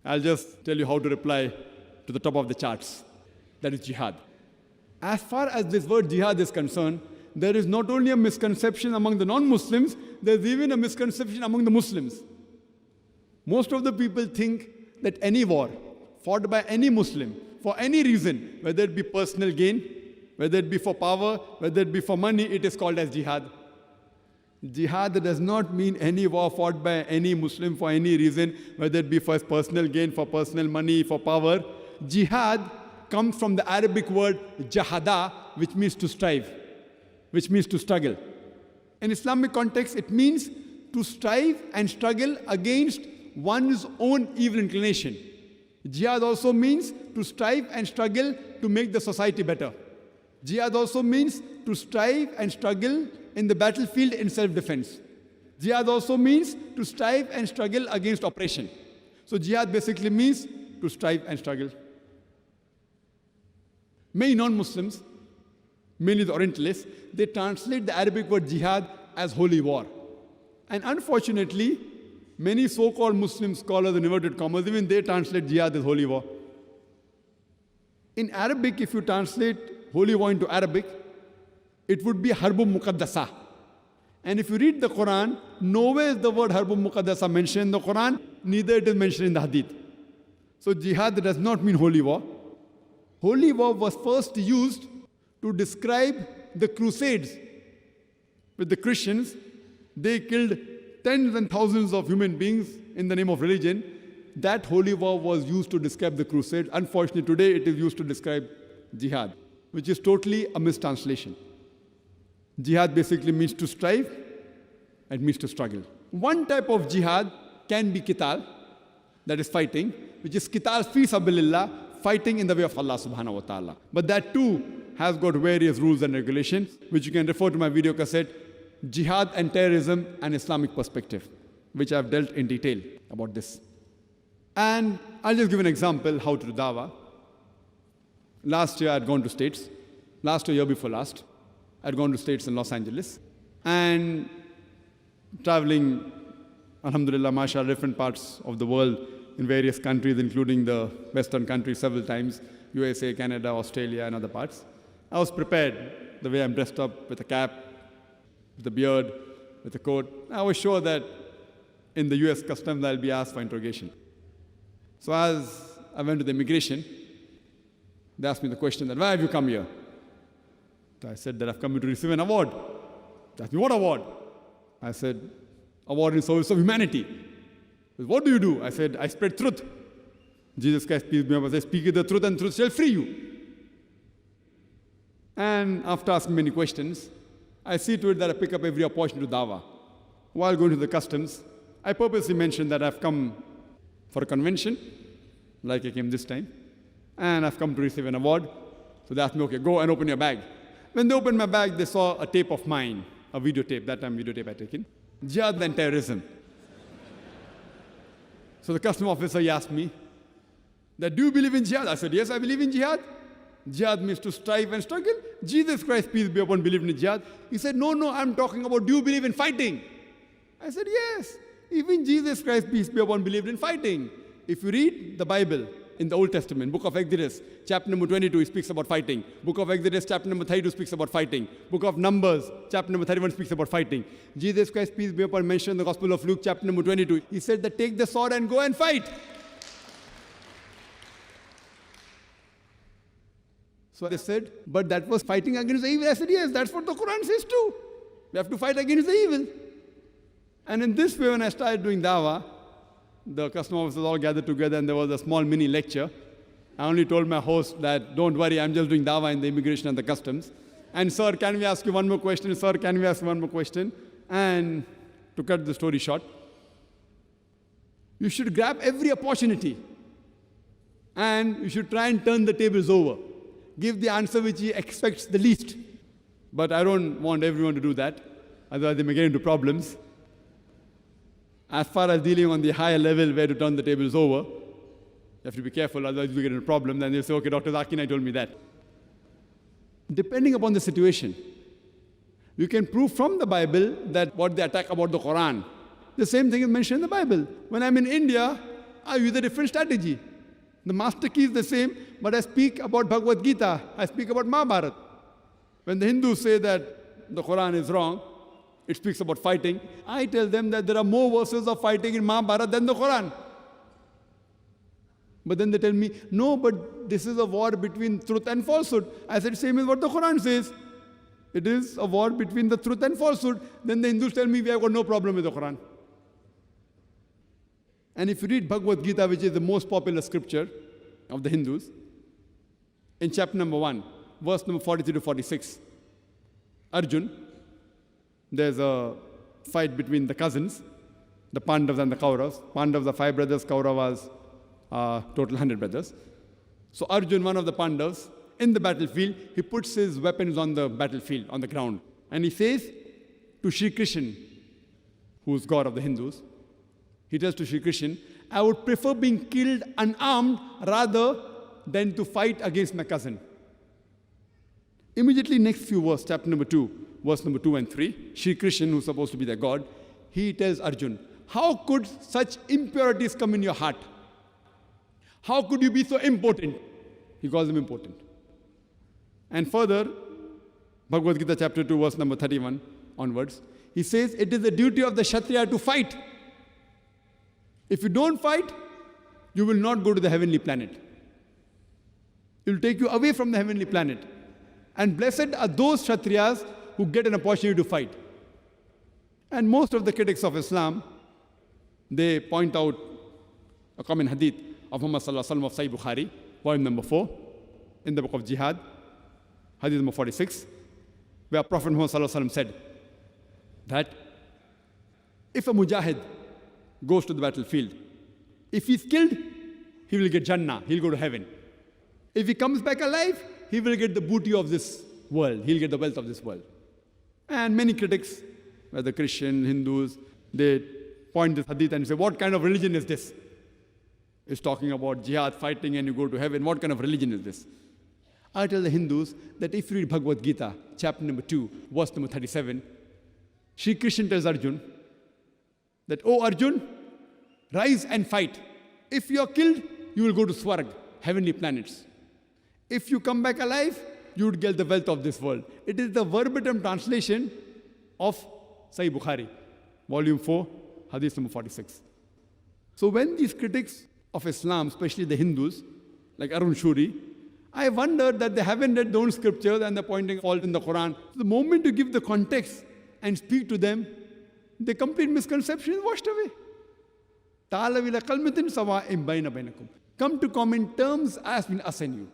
I'll just tell you how to reply to the top of the charts. That is jihad. As far as this word jihad is concerned, there is not only a misconception among the non-Muslims, there's even a misconception among the Muslims. Most of the people think that any war fought by any Muslim for any reason, whether it be personal gain, whether it be for power, whether it be for money, it is called as jihad. Jihad does not mean any war fought by any Muslim for any reason, whether it be for his personal gain, for personal money, for power. Jihad comes from the Arabic word jahada, which means to strive, which means to struggle. In Islamic context, it means to strive and struggle against one's own evil inclination. Jihad also means to strive and struggle to make the society better. Jihad also means to strive and struggle in the battlefield in self-defense. Jihad also means to strive and struggle against oppression. So jihad basically means to strive and struggle. Many non-Muslims, mainly the Orientalists, they translate the Arabic word jihad as holy war. And unfortunately, many so-called Muslim scholars in inverted commas, even they translate jihad as holy war. In Arabic, if you translate holy war into Arabic, it would be harbun muqaddasa. And if you read the Quran, nowhere is the word harbun muqaddasa mentioned in the Quran, neither it is mentioned in the Hadith. So jihad does not mean holy war. Holy war was first used to describe the Crusades with the Christians. They killed tens and thousands of human beings in the name of religion. That holy war was used to describe the Crusades. Unfortunately, today it is used to describe jihad, which is totally a mistranslation. Jihad basically means to strive, it means to struggle. One type of jihad can be qital, that is fighting, which is qital fi sabilillah, fighting in the way of Allah subhanahu wa ta'ala. But that too has got various rules and regulations, which you can refer to my video cassette, Jihad and Terrorism, an Islamic Perspective, which I've dealt in detail about this. And I'll just give an example how to do dawah. Last year I'd gone to States. Last year before last, I'd gone to States in Los Angeles. And traveling, alhamdulillah, mashallah, different parts of the world in various countries, including the Western countries several times, USA, Canada, Australia, and other parts. I was prepared the way I'm dressed up with a cap, with a beard, with a coat. I was sure that in the US customs I'll be asked for interrogation. So as I went to the immigration, they asked me the question that, why have you come here? So I said that I've come here to receive an award. They asked me, what award? I said, award in service of humanity. Said, what do you do? I said, I spread truth. Jesus Christ, peace be upon him, says, speak the truth and truth shall free you. And after asking many questions, I see to it that I pick up every opportunity to dawah. While going to the customs, I purposely mentioned that I've come for a convention, like I came this time, and I've come to receive an award. So they asked me, okay, go and open your bag. When they opened my bag, they saw a tape of mine, a videotape. That time videotape I taken. Jihad and Terrorism. So the custom officer, he asked me, that, do you believe in jihad? I said, yes, I believe in jihad. Jihad means to strive and struggle. Jesus Christ, peace be upon him, believed in jihad. He said, no, I'm talking about, do you believe in fighting? I said, yes. Even Jesus Christ, peace be upon him, believed in fighting. If you read the Bible in the Old Testament, Book of Exodus, chapter number 22, it speaks about fighting. Book of Exodus, chapter number 32, speaks about fighting. Book of Numbers, chapter number 31, speaks about fighting. Jesus Christ, peace be upon him, mentioned in the Gospel of Luke, chapter number 22. He said that take the sword and go and fight. So they said, but that was fighting against the evil. I said, yes, that's what the Quran says too. We have to fight against the evil. And in this way, when I started doing dawah, the custom officers all gathered together and there was a small mini lecture. I only told my host that, don't worry, I'm just doing dawah in the immigration and the customs. And sir, can we ask you one more question? Sir, can we ask you one more question? And to cut the story short, you should grab every opportunity and you should try and turn the tables over. Give the answer which he expects the least. But I don't want everyone to do that, otherwise they may get into problems. As far as dealing on the higher level where to turn the tables over, you have to be careful, otherwise you get into a problem. Then they'll say, okay, Dr. Zakir Naik told me that. Depending upon the situation, you can prove from the Bible that what they attack about the Quran, the same thing is mentioned in the Bible. When I'm in India, I use a different strategy. The master key is the same, but I speak about Bhagavad Gita, I speak about Mahabharata. When the Hindus say that the Quran is wrong, it speaks about fighting, I tell them that there are more verses of fighting in Mahabharata than the Quran. But then they tell me, no, but this is a war between truth and falsehood. I said, same is what the Quran says. It is a war between the truth and falsehood. Then the Hindus tell me we have got no problem with the Quran. And if you read Bhagavad Gita, which is the most popular scripture of the Hindus, in chapter number 1, verse number 43 to 46, Arjun, there's a fight between the cousins, the Pandavas and the Kauravas. Pandavas are 5 brothers, Kauravas total 100 brothers. So Arjun, one of the Pandavas, in the battlefield, he puts his weapons on the battlefield, on the ground. And he says to Shri Krishna, who is God of the Hindus, he tells to Shri Krishna, I would prefer being killed unarmed rather than to fight against my cousin. Immediately next few verses, chapter number 2, verse number 2 and 3, Shri Krishna, who is supposed to be the God, he tells Arjun, how could such impurities come in your heart? How could you be so important? He calls him important. And further, Bhagavad Gita chapter 2, verse number 31 onwards, he says, it is the duty of the Kshatriya to fight. If you don't fight, you will not go to the heavenly planet. It will take you away from the heavenly planet. And blessed are those Kshatriyas who get an opportunity to fight. And most of the critics of Islam, they point out a common hadith of Muhammad Sallallahu Alaihi Wasallam of Sahih Bukhari, volume number 4, in the book of Jihad, hadith number 46, where Prophet Muhammad Sallallahu Alaihi Wasallam said that if a mujahid goes to the battlefield, if he's killed, he will get Jannah, he'll go to heaven. If he comes back alive, he will get the booty of this world, he'll get the wealth of this world. And many critics, whether Christian, Hindus, they point this hadith and say, what kind of religion is this? It's talking about jihad, fighting, and you go to heaven. What kind of religion is this? I tell the Hindus that if you read Bhagavad Gita, chapter number 2, verse number 37, Shri Krishna tells Arjun that, oh Arjun, rise and fight. If you are killed, you will go to Swarg, heavenly planets. If you come back alive, you would get the wealth of this world. It is the verbatim translation of Sahih Bukhari, volume 4, hadith number 46. So when these critics of Islam, especially the Hindus, like Arun Shuri, I wonder that they haven't read their own scriptures and they're pointing fault in the Quran. The moment you give the context and speak to them, the complete misconception is washed away. Come to common terms as between us and you.